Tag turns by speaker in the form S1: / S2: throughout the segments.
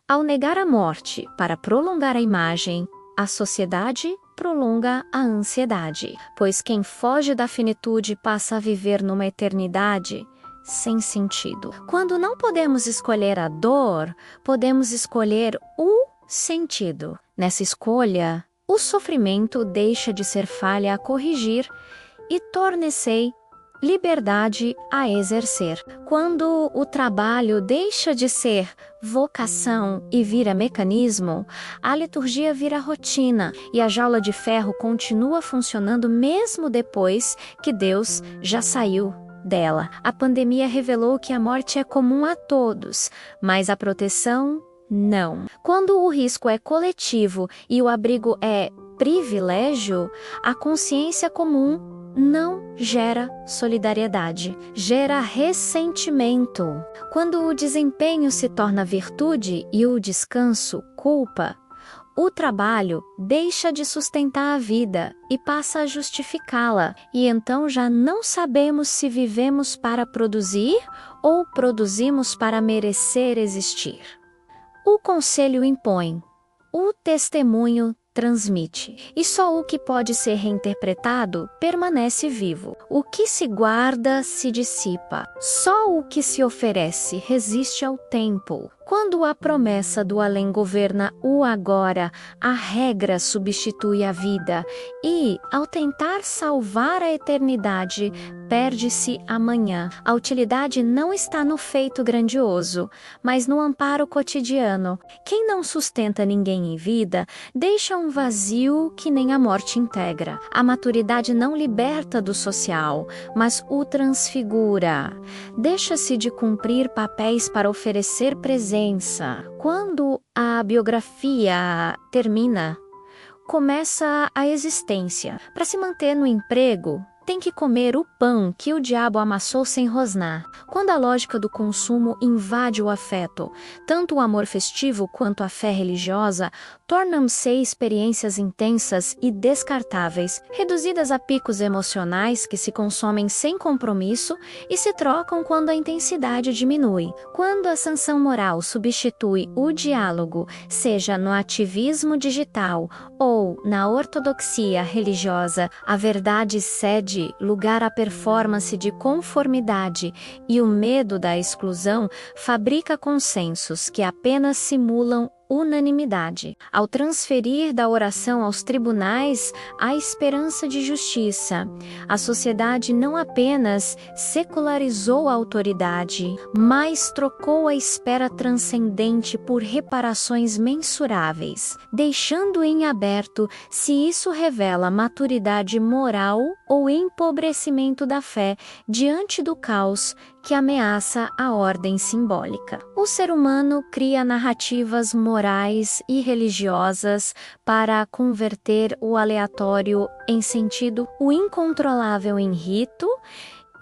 S1: Ao negar a morte para prolongar a imagem, a sociedade prolonga a ansiedade, pois quem foge da finitude passa a viver numa eternidade sem sentido. Quando não podemos escolher a dor, podemos escolher o sentido. Nessa escolha, o sofrimento deixa de ser falha a corrigir e torna-se liberdade a exercer. Quando o trabalho deixa de ser vocação e vira mecanismo, a liturgia vira rotina e a jaula de ferro continua funcionando mesmo depois que Deus já saiu dela. A pandemia revelou que a morte é comum a todos, mas a proteção não. Quando o risco é coletivo e o abrigo é privilégio, a consciência comum não gera solidariedade, gera ressentimento. Quando o desempenho se torna virtude e o descanso culpa, o trabalho deixa de sustentar a vida e passa a justificá-la, e então já não sabemos se vivemos para produzir ou produzimos para merecer existir. O conselho impõe, o testemunho transmite, e só o que pode ser reinterpretado permanece vivo. O que se guarda se dissipa, só o que se oferece resiste ao tempo. Quando a promessa do além governa o agora, a regra substitui a vida e, ao tentar salvar a eternidade, perde-se amanhã. A utilidade não está no feito grandioso, mas no amparo cotidiano. Quem não sustenta ninguém em vida, deixa um vazio que nem a morte integra. A maturidade não liberta do social, mas o transfigura. Deixa-se de cumprir papéis para oferecer presença. Quando a biografia termina, começa a existência. Para se manter no emprego, tem que comer o pão que o diabo amassou sem rosnar. Quando a lógica do consumo invade o afeto, tanto o amor festivo quanto a fé religiosa tornam-se experiências intensas e descartáveis, reduzidas a picos emocionais que se consomem sem compromisso e se trocam quando a intensidade diminui. Quando a sanção moral substitui o diálogo, seja no ativismo digital ou na ortodoxia religiosa, a verdade cede lugar à performance de conformidade e o medo da exclusão fabrica consensos que apenas simulam unanimidade. Ao transferir da oração aos tribunais a esperança de justiça, a sociedade não apenas secularizou a autoridade, mas trocou a espera transcendente por reparações mensuráveis, deixando em aberto se isso revela maturidade moral ou empobrecimento da fé diante do caos que ameaça a ordem simbólica. O ser humano cria narrativas morais e religiosas para converter o aleatório em sentido, o incontrolável em rito,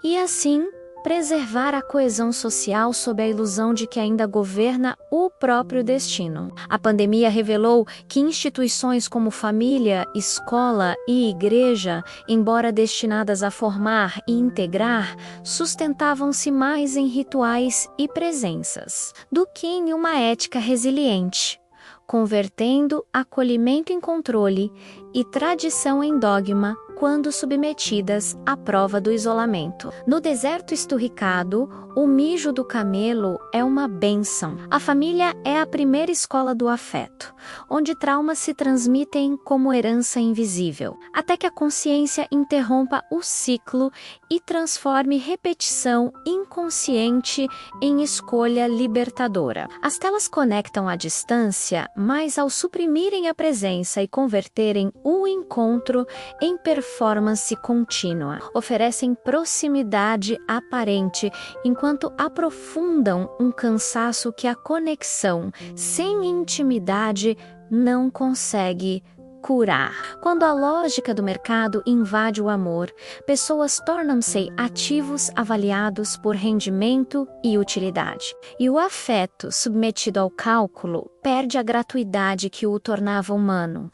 S1: e assim preservar a coesão social sob a ilusão de que ainda governa o próprio destino. A pandemia revelou que instituições como família, escola e igreja, embora destinadas a formar e integrar, sustentavam-se mais em rituais e presenças do que em uma ética resiliente, convertendo acolhimento em controle e tradição em dogma quando submetidas à prova do isolamento. No deserto esturricado, o mijo do camelo é uma bênção. A família é a primeira escola do afeto, onde traumas se transmitem como herança invisível, até que a consciência interrompa o ciclo e transforme repetição inconsciente em escolha libertadora. As telas conectam à distância, mas ao suprimirem a presença e converterem o encontro em performance contínua, oferecem proximidade aparente, enquanto aprofundam um cansaço que a conexão sem intimidade não consegue curar. Quando a lógica do mercado invade o amor, pessoas tornam-se ativos avaliados por rendimento e utilidade. E o afeto, submetido ao cálculo, perde a gratuidade que o tornava humano.